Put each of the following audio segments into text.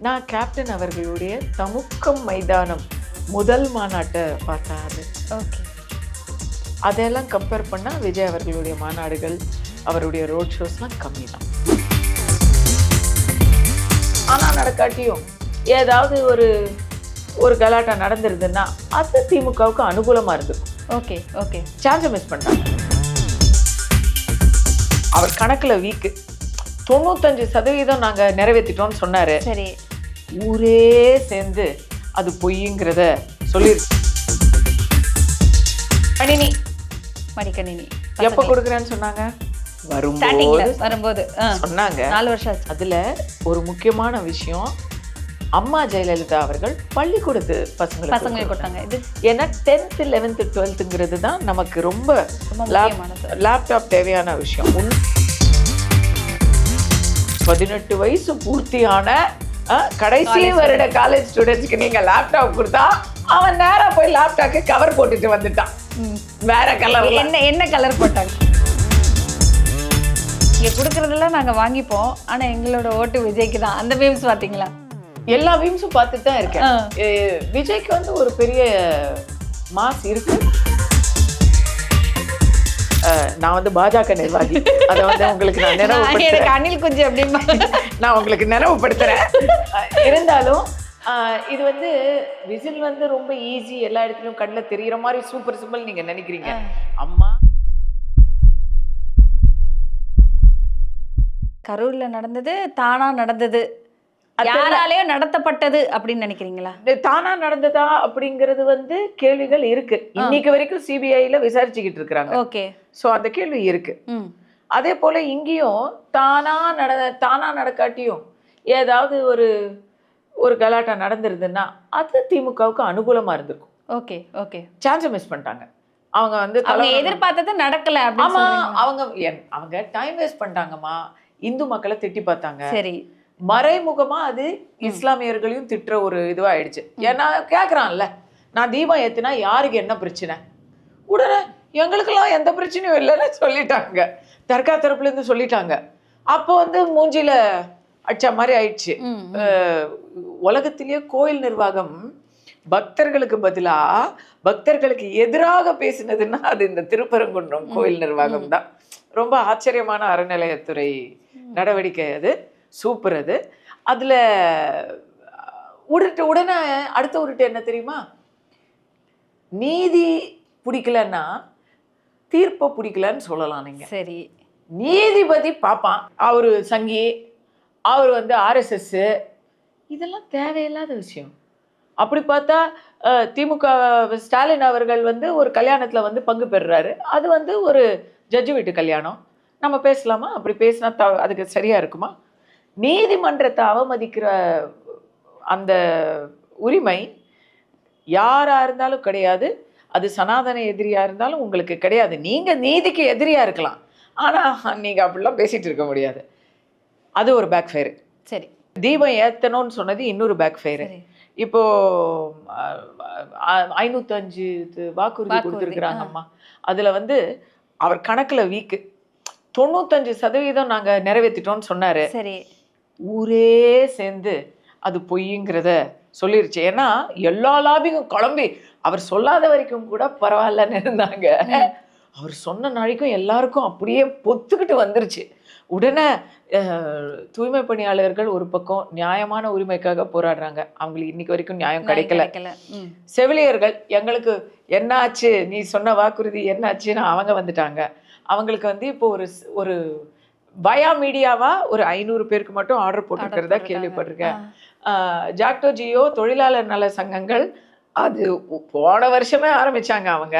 நான் கேப்டன் அவர்களுடைய தமுக்கம் மைதானம் முதல் மாநாட்டை பார்த்தேன். அது ஓகே. அதெல்லாம் கம்பேர் பண்ணால் விஜய் அவர்களுடைய மாநாடுகள், அவருடைய ரோட் ஷோஸ்லாம் கம்மி தான். ஆனால் நடக்காட்டியும் ஏதாவது ஒரு கலாட்டா நடந்துருதுன்னா அது திமுகவுக்கு அனுகூலமாக இருந்திருக்கும். Okay okay. சான்ஸை மிஸ் பண்ணாங்க. அவர் கணக்கில் வீக்கு 95% நாங்கள் நிறைவேற்றிட்டோம்னு சொன்னார். சரி. ஊரே சேர்ந்து அது பொய்ங்கிறத சொல்லிருக்கு. கணினி மடிக்கணினி எப்போ கொடுக்குறேன்னு சொன்னாங்க? வரும்போது சொன்னாங்க. 4 வருஷம் ஆச்சு. அதில் ஒரு முக்கியமான விஷயம், அம்மா ஜெயலலிதா அவர்கள் பள்ளிக்கூடத்து பசங்களுக்கு கொடுத்தாங்க. இது ஏன்னா 10th 11th 12th தான் நமக்கு ரொம்ப லேப்டாப் தேவையான விஷயம். 18 வயசு பூர்த்தியான கடைசி வருட காலேஜ் ஸ்டூடெண்ட்ஸ்க்கு நீங்க லேப்டாப் கொடுத்தா அவன் நேரா போய் லேப்டாப்க்கு கவர் போட்டுட்டு வந்துட்டான். வேற கலர். என்ன கலர் போட்டாங்க? இங்க கொடுக்கறதெல்லாம் நாங்க வாங்கிப்போம், ஆனா எங்களோட ஓட்டு விஜய்க்கு தான். அந்த மீம்ஸ் பாத்தீங்களா? எல்லா மீம்ஸும் பார்த்துட்டு தான் இருக்கேன். விஜய்க்கு வந்து ஒரு பெரிய மாஸ் இருக்கு. நான் வந்து பாஜக நிர்வாகி, அதை வந்து உங்களுக்கு நான் நினைவுபடுத்துறேன். அனில் குஞ்சு அப்படிமா நான் உங்களுக்கு நினைவுபடுத்துறேன். இருந்தாலும் இது வந்து விசில் வந்து ரொம்ப ஈஸி, எல்லா இடத்துலயும் கண்ணில் தெரிகிற மாதிரி சூப்பர் சிம்பிள் நீங்க நினைக்கிறீங்க. அம்மா கரூர்ல நடந்தது தானா நடந்தது, யாராலேயும் நடத்தப்பட்டது அப்படின்னு நினைக்கிறீங்களா? தானா நடந்ததா அப்படிங்கிறது வந்து கேள்விகள் இருக்கு. இன்னைக்கு வரைக்கும் சிபிஐல விசாரிச்சுக்கிட்டு இருக்கிறாங்க. ஓகே. சோ அந்த கேள்வி இருக்கு. அதே போல இங்கேயும் தானா நடக்காட்டியும் ஏதாவது ஒரு கலாட்டா நடந்துருதுன்னா அது திமுகவுக்கு அனுகூலமா இருந்திருக்கும். Okay okay. சான்ஸை மிஸ் பண்ணிட்டாங்க. அவங்க வந்து எதிர்பார்த்தது நடக்கல. ஆமா, அவங்க டைம் வேஸ்ட் பண்ணிட்டாங்கம்மா. இந்து மக்களை திட்டி பார்த்தாங்க. சரி. மறைமுகமா அது இஸ்லாமியர்களையும் திட்டுற ஒரு இதுவா ஆயிடுச்சு. ஏன்னா கேக்குறான்ல, நான் தீபம் ஏத்துனா யாருக்கு என்ன பிரச்சனை, உடனே எங்களுக்கெல்லாம் எந்த பிரச்சனையும் இல்லைன்னு சொல்லிட்டாங்க. தர்கா தரப்புல இருந்து சொல்லிட்டாங்க. அப்போ வந்து மூஞ்சில அடிச்ச மாதிரி ஆயிடுச்சு. உலகத்திலேயே கோயில் நிர்வாகம் பக்தர்களுக்கு பதிலா பக்தர்களுக்கு எதிராக பேசினதுன்னா அது இந்த திருப்பரங்குன்றம் கோயில் நிர்வாகம் தான். ரொம்ப ஆச்சரியமான அறநிலையத்துறை நடவடிக்கை அது. சூப்பர். அது அதுல உடனே அடுத்த உருட்டு என்ன தெரியுமா? நீதி பிடிக்கலன்னா தீர்ப்பை பிடிக்கலன்னு சொல்லலாம் நீங்க. சரி. நீதிபதி பாப்பான், அவரு சங்கி, அவர் வந்து RSS, இதெல்லாம் தேவையில்லாத விஷயம். அப்படி பார்த்தா திமுக ஸ்டாலின் அவர்கள் வந்து ஒரு கல்யாணத்துல வந்து பங்கு பெறுறாரு. அது வந்து ஒரு ஜட்ஜு வீட்டு கல்யாணம். நம்ம பேசலாமா? அப்படி பேசினா அதுக்கு சரியா இருக்குமா? நீதிமன்றத்தை அவமதிக்கிற அந்த உரிமை யாரா இருந்தாலும் கிடையாது. அது சனாதன எதிரியா இருந்தாலும் உங்களுக்கு கிடையாது. நீங்க நீதிக்கு எதிரியா இருக்கலாம், ஆனா நீங்க அப்படிலாம் பேசிட்டு இருக்க முடியாது. அது ஒரு பேக் ஃபயர். சரி. தீபம் ஏத்தணும்னு சொன்னது இன்னொரு பேக் ஃபயர். இப்போ 505 வாக்குறுதி கொடுத்துருக்குறாங்கம்மா. அதுல வந்து அவர் கணக்குல வீக்கு 95% நாங்க நிறைவேற்றிட்டோம்னு சொன்னாரு. சரி. ஊரே சேர்ந்து அது பொய்ங்கிறத சொல்லிருச்சு. ஏன்னா எல்லா லாபியும் குழம்பி அவர் சொல்லாத வரைக்கும் கூட பரவாயில்லன்னு இருந்தாங்க. அவர் சொன்ன நாளைக்கும் எல்லாருக்கும் அப்படியே பொத்துக்கிட்டு வந்துருச்சு. உடனே தூய்மை பணியாளர்கள் ஒரு பக்கம் நியாயமான உரிமைக்காக போராடுறாங்க. அவங்களுக்கு இன்னைக்கு வரைக்கும் நியாயம் கிடைக்கல. செவிலியர்கள் எங்களுக்கு என்ன ஆச்சு, நீ சொன்ன வாக்குறுதி என்ன ஆச்சுன்னு அவங்க வந்துட்டாங்க. அவங்களுக்கு வந்து இப்போ ஒரு பயா மீடியாவா ஒரு 500 பேருக்கு மட்டும் ஆர்டர் போட்டுருக்கிறதா கேள்விப்பட்டிருக்கேன். ஜாக்டோ ஜியோ தொழிலாளர் நல சங்கங்கள் அது போன வருஷமே ஆரம்பிச்சாங்க அவங்க.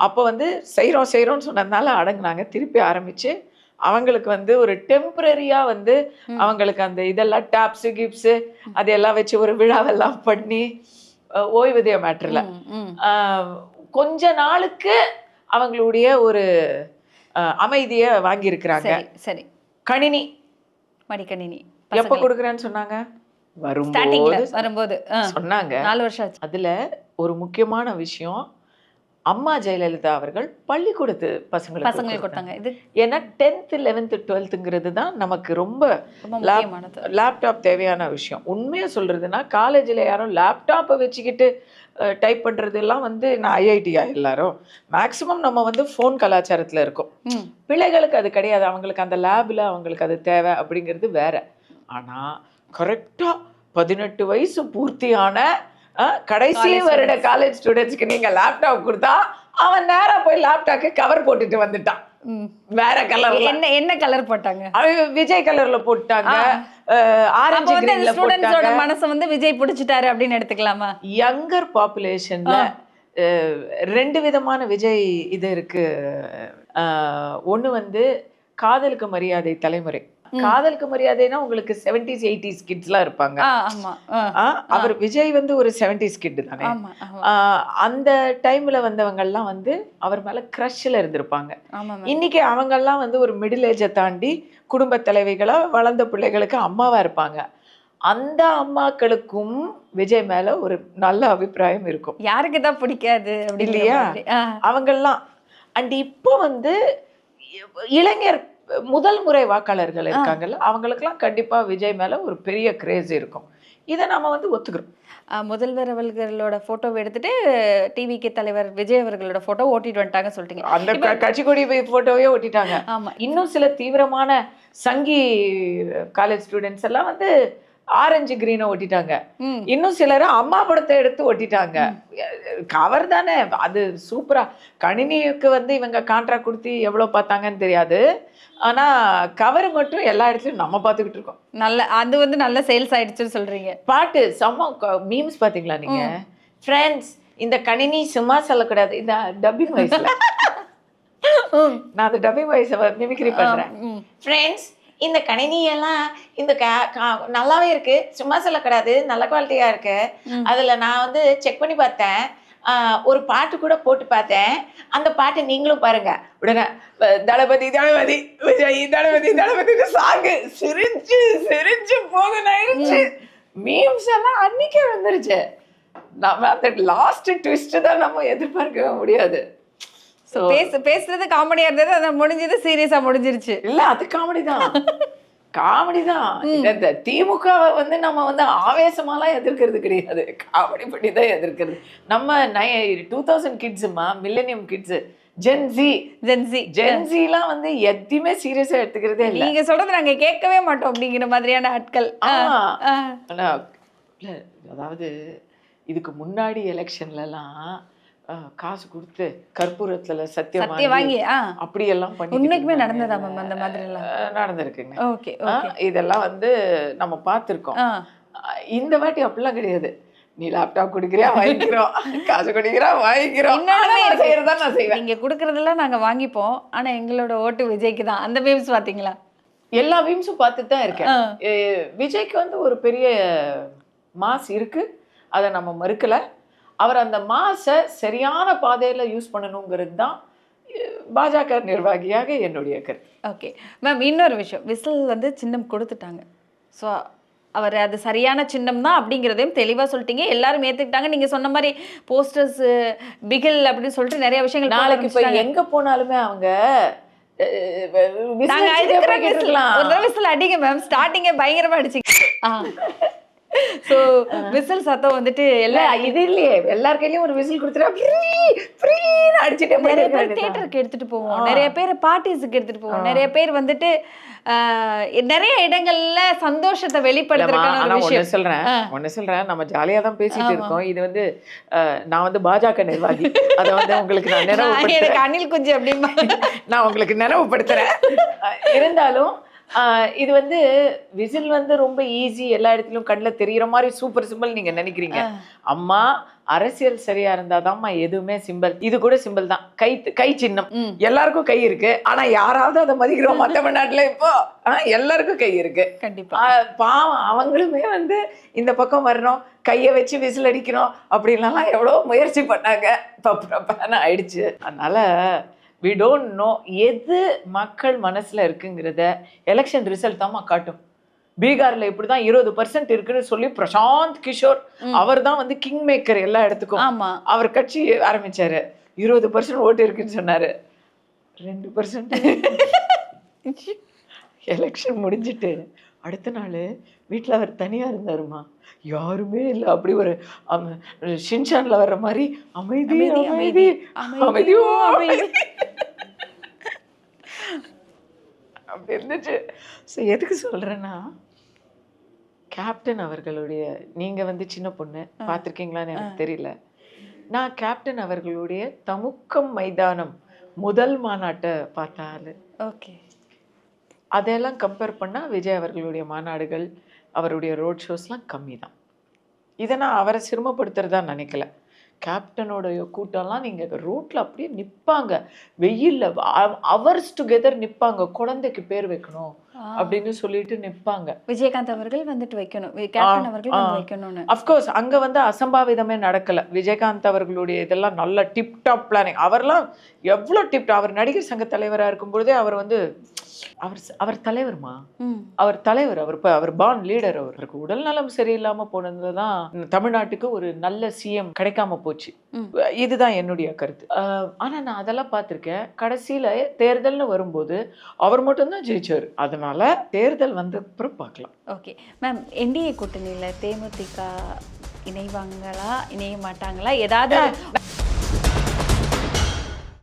அப்போ வந்து செய்யறோம்னு சொன்னதுனால அடங்குனாங்க. திருப்பி ஆரம்பிச்சு அவங்களுக்கு வந்து ஒரு டெம்பரரியா வந்து அவங்களுக்கு அந்த இதெல்லாம் டாப்ஸு கிப்ஸு அதெல்லாம் வச்சு ஒரு விழாவெல்லாம் பண்ணி ஓய்வூதிய மேட்டர்ல கொஞ்ச நாளுக்கு அவங்களுடைய ஒரு அமைதியை வாங்கியிருக்கிறாங்க. சரி. கணினி மடிக்கணினி எப்போ கொடுக்குறேன்னு சொன்னாங்க? வரும்போது சொன்னாங்க. 4 வருஷம் ஆச்சு. அதுல ஒரு முக்கியமான விஷயம், அம்மா ஜெயலலிதா அவர்கள் பள்ளிக்கூடத்து பசங்களுக்கு கொடுத்தாங்க. இது ஏன்னா 10th 11th 12th தான் நமக்கு ரொம்ப ரொம்ப முக்கியமானது. லேப்டாப் தேவையான விஷயம். உண்மையா சொல்றதுன்னா காலேஜில் யாரும் லேப்டாப்பை வச்சுக்கிட்டு டைப் பண்ணுறதெல்லாம் வந்து நான் ஐஐடியா எல்லாரும் மேக்ஸிமம் நம்ம வந்து ஃபோன் கலாச்சாரத்தில் இருக்கோம். பிள்ளைகளுக்கு அது கிடையாது. அவங்களுக்கு அந்த லேபில் அவங்களுக்கு அது தேவை அப்படிங்கிறது வேற. ஆனால் கரெக்டாக 18 வயசு பூர்த்தியான கடைசி வருட காலேஜ் ஸ்டூடெண்ட்ஸ்க்கு நீங்க லேப்டாப் கொடுத்தா அவன் நேரா போய் லேப்டாப்க்கு கவர் போட்டுட்டு வந்துட்டான். வேற கலர் என்ன கலர் போட்டாங்க? விஜய் கலர்ல போட்டாங்க, ஆரஞ்சு கிரீன்ல போட்டாங்க. மனசு வந்து விஜய் பிடிச்சிட்டாரு அப்படின்னு எடுத்துக்கலாமா? யங்கர் பாப்புலேஷன்ல 2 விதமான விஜய் இது இருக்கு. ஒண்ணு வந்து காதலுக்கு மரியாதை தலைமுறை. காதலுக்கு மரியாதைனா உங்களுக்கு 70s 80s கிட்ஸ்லாம் இருப்பாங்க. அவர் விஜய் வந்து ஒரு 70s கிட் தானே. அந்த டைம்ல வந்தவங்க எல்லாம் வந்து அவர் மேல கிரஷ்ல இருந்திருப்பாங்க. இன்னைக்கு அவங்க எல்லாம் வந்து ஒரு மிடில் ஏஜை தாண்டி குடும்ப தலைவிகளா வளர்ந்த பிள்ளைகளுக்கு அம்மாவா இருப்பாங்க. அந்த அம்மாக்களுக்கும் விஜய் மேல ஒரு நல்ல அபிப்பிராயம் இருக்கும். யாருக்கு தான் பிடிக்காது இல்லையா அவங்கெல்லாம். அண்ட் இப்போ வந்து இளைஞர் முதல் முறை வாக்காளர்கள் இருக்காங்கல்ல, அவங்களுக்கெல்லாம் கண்டிப்பா விஜய் மேல ஒரு பெரிய கிரேஸ் இருக்கும். இதை நாம வந்து ஒத்துக்கிறோம். முதல்வர் அவர்களோட போட்டோவை எடுத்துட்டு டிவிகே தலைவர் விஜய் அவர்களோட போட்டோ ஓட்டிட்டு வந்துட்டாங்க சொல்லிட்டீங்க. அந்த கட்சி கொடி போட்டோவே ஓட்டிட்டாங்க. ஆமா. இன்னும் சில தீவிரமான சங்கி காலேஜ் ஸ்டூடெண்ட்ஸ் எல்லாம் வந்து ஆரஞ்சு கிரீனை ஒட்டிட்டாங்க. இன்னும் சிலர் அம்மா படத்தை எடுத்து ஒட்டிட்டாங்க. கவர் தானே அது சூப்பரா. கணினிக்கு வந்து இவங்க கான்ட்ராக்ட் கொடுத்து எவ்வளவு பார்த்தாங்கன்னு தெரியாது. ஆனா கவர் மட்டும் எல்லா இடத்துலயும் நம்ம பார்த்துக்கிட்டு இருக்கோம். அது வந்து நல்ல சேல்ஸ் ஆயிடுச்சுன்னு சொல்றீங்க. பாட்டு செம்ம மீம்ஸ் பாத்தீங்களா நீங்க? ஃப்ரெண்ட்ஸ், இந்த கணினி சும்மா சொல்லக்கூடாது. இந்த டப்பிங் வாய்ஸ்ல நான் அந்த டப்பிங் வாய்ஸை மிமிக்ரி பண்றேன். ஃப்ரெண்ட்ஸ், இந்த கணினியெல்லாம் இந்த நல்லாவே இருக்கு, சும்மா சொல்லக்கூடாது, நல்ல குவாலிட்டியா இருக்கு. அதுல நான் வந்து செக் பண்ணி பார்த்தேன், ஒரு பாட்டு கூட போட்டு பார்த்தேன். அந்த பாட்டு நீங்களும் பாருங்க. உடனே தளபதி தளபதி விஜய் தளபதி தளபதி சாங்கு சிரிச்சு சிரிச்சு போகுனாயிருச்சு. மீம்ஸ் எல்லாம் அன்னைக்கே வந்துருச்சு. நம்ம அந்த லாஸ்ட் ட்விஸ்ட் தான் நம்ம எதிர்பார்க்கவே முடியாது. பேசுறது காமெடியா இருந்தது, அது முடிஞ்சது சீரியஸா முடிஞ்சிருச்சு. இல்ல அது காமெடி தான். காமெடி தான். இந்த திமுக வந்து நம்ம வந்து ஆவேசமாலாம் எதிர்க்கிறது கிடையாது, காமெடி பண்ணி தான் எதிர்க்கிறது. நம்ம 2000 கிட்ஸுமா, மில்லேனியம் கிட்ஸ், ஜென்சிலாம் வந்து எதையுமே சீரியஸா எடுத்துக்கிறதே இல்லை. நீங்க சொல்றது நாங்க கேட்கவே மாட்டோம் அப்படிங்கிற மாதிரியான ஆட்கள். அதாவது இதுக்கு முன்னாடி எலெக்ஷன்லாம் காசு கொடுத்து கற்பூரத்துல சத்தியம் வாங்கி அப்படியெல்லாம் பண்ணி உண்மைக்குமே நடந்ததா மேம்? அந்த மாதிரி எல்லாம் நடந்திருக்குங்க. ஓகே, இதெல்லாம் வந்து நம்ம பார்த்துருக்கோம். இந்த வாட்டி அப்படிலாம் கிடையாது. நீ லேப்டாப் குடிக்கிறியா வாங்கிக்கிறோம், காசு குடிக்கிறா வாங்கிக்கிறோம், செய்யறதா நான் செய்வேன். நீங்க குடுக்கறதெல்லாம் நாங்க வாங்கிப்போம், ஆனா எங்களோட ஓட்டு விஜய்க்கு தான். அந்த மீம்ஸ் பாத்தீங்களா? எல்லா மீம்ஸும் பார்த்துட்டு தான் இருக்கேன். விஜய்க்கு வந்து ஒரு பெரிய மாஸ் இருக்கு, அதை நம்ம மறுக்கல. அவர் அந்த மாசை சரியான பாதையில யூஸ் பண்ணணுங்கிறது தான் பாஜக நிர்வாகியாக என்னுடைய கருத்து. ஓகே மேம், இன்னொரு விஷயம், விசில் வந்து சின்னம் கொடுத்துட்டாங்க. ஸோ அவர் அது சரியான சின்னம் தான் அப்படிங்கிறதையும் தெளிவாக சொல்லிட்டீங்க. எல்லாரும் ஏற்றுக்கிட்டாங்க. நீங்கள் சொன்ன மாதிரி போஸ்டர்ஸ் பிகில் அப்படின்னு சொல்லிட்டு நிறைய விஷயங்கள் நாளைக்கு போய் எங்கே போனாலுமே அவங்க விசில் அடிங்க மேம். ஸ்டார்டிங்கே பயங்கரமாக அடிச்சிங்க. ஸோ விசில் சத்தம் வந்துட்டு எல்லாம் இது இல்லையே, எல்லார் கையிலயும் ஒரு விசில் கொடுத்துட்டா அடிச்சுட்டு நிறைய பேர் தியேட்டருக்கு எடுத்துட்டு போவோம், நிறைய பேர் பார்ட்டிஸுக்கு எடுத்துட்டு போவோம், நிறைய பேர் வந்துட்டு நிறைய இடங்கள்ல சந்தோஷத்தை வெளிப்படுத்துறதுக்கான ஒண்ணு சொல்றேன். நம்ம ஜாலியா தான் பேசிட்டு இருக்கோம். இது வந்து நான் வந்து பாஜக நிர்வாகி, அதை வந்து உங்களுக்கு நான் நினைவுபடுத்துறேன். அனில் குஞ்சு அப்படிமா நான் உங்களுக்கு நினைவுபடுத்துறேன். இருந்தாலும் இது வந்து விசில் வந்து ரொம்ப ஈஸி, எல்லா இடத்துலயும் கண்ணில் தெரிகிற மாதிரி சூப்பர் சிம்பிள் நீங்க நினைக்கிறீங்க. அம்மா அரசியல் சரியா இருந்தாதாம்மா எதுவுமே சிம்பிள். இது கூட சிம்பிள் தான். கை சின்னம். எல்லாருக்கும் கை இருக்கு, ஆனா யாராவது அதை மதிக்கிறோம்? மற்ற நாட்டுல இப்போ எல்லாருக்கும் கை இருக்கு. கண்டிப்பா பாவம் அவங்களுமே வந்து இந்த பக்கம் வரணும், கையை வச்சு விசில் அடிக்கணும் அப்படின்லாம் எவ்வளோ முயற்சி பண்ணாங்க. பப்பன ஆயிடுச்சு. அதனால we don't know எது மக்கள் மனசுல இருக்குங்கிறத எலெக்ஷன் ரிசல்ட் தான்மா காட்டும். பீகார்ல இப்படிதான் 20% இருக்குன்னு சொல்லி பிரசாந்த் கிஷோர் அவர் தான் வந்து கிங் மேக்கர் எல்லா இடத்துக்கும். அவர் கட்சி ஆரம்பிச்சாரு. 20% ஓட்டு இருக்குன்னு சொன்னாரு. 2% எலெக்ஷன் முடிஞ்சிட்டு அடுத்த நாள் வீட்டில் அவர் தனியாக இருந்தாருமா. யாருமே இல்லை. அப்படி ஒரு ஷின்சான்ல வர்ற மாதிரி அமைதி அமைதி அமைதியோ அமைதி அப்படி இருந்துச்சு. ஸோ எதுக்கு சொல்கிறேன்னா, கேப்டன் அவர்களுடைய, நீங்கள் வந்து சின்ன பொண்ணு பார்த்துருக்கீங்களான்னு எனக்கு தெரியல. நான் கேப்டன் அவர்களுடைய தமுக்கம் மைதானம் முதல் மாநாட்டை பார்த்த ஆளு. ஓகே. அதெல்லாம் கம்பேர் பண்ணால் விஜய் அவர்களுடைய மாநாடுகள், அவருடைய ரோட் ஷோஸ்லாம் கம்மி தான். இதை நான் அவரை சிரமப்படுத்துறதா நினைக்கல. கேப்டனோடைய கூட்டம்லாம் நீங்கள் ரோட்டில் அப்படியே நிற்பாங்க, வெயிலில் அவர்ஸ் டுகெதர் நிற்பாங்க. குழந்தைக்கு பேர் வைக்கணும் அப்படின்னு சொல்லிட்டு நிற்பாங்க. விஜயகாந்த் அவர்கள் வந்துட்டு வைக்கணும், கேப்டன் அவர்கள் வந்து வைக்கணும்னு. அஃப்கோர்ஸ் அங்கே வந்து அசம்பாவிதமே நடக்கலை. விஜயகாந்த் அவர்களுடைய இதெல்லாம் நல்ல டிப்டாப் பிளானிங். அவர்லாம் எவ்வளோ டிப்டாப். அவர் நடிகர் சங்க தலைவராக இருக்கும் பொழுதே அவர் வந்து அவர் தலைவர்மா. அவர் தலைவர். அவர் பான் லீடர். அவருக்கு உடல் நலம் சரியில்லாம போனது தான் தமிழ்நாட்டுக்கு ஒரு நல்ல சிஎம் கிடைக்காம போச்சு. இதுதான் என்னுடைய கருத்து. ஆனா நான் அதெல்லாம் பார்த்திருக்கேன். கடைசியில தேர்தல்னு வரும்போது அவர் மட்டும்தான் ஜெயிச்சாரு. அதனால தேர்தல் வந்த அப்புறம் பார்க்கலாம். ஓகே மேம், என்டிஏ கூட்டணியில தேமுதிக இணைவாங்களா, இணைய மாட்டாங்களா, ஏதாவது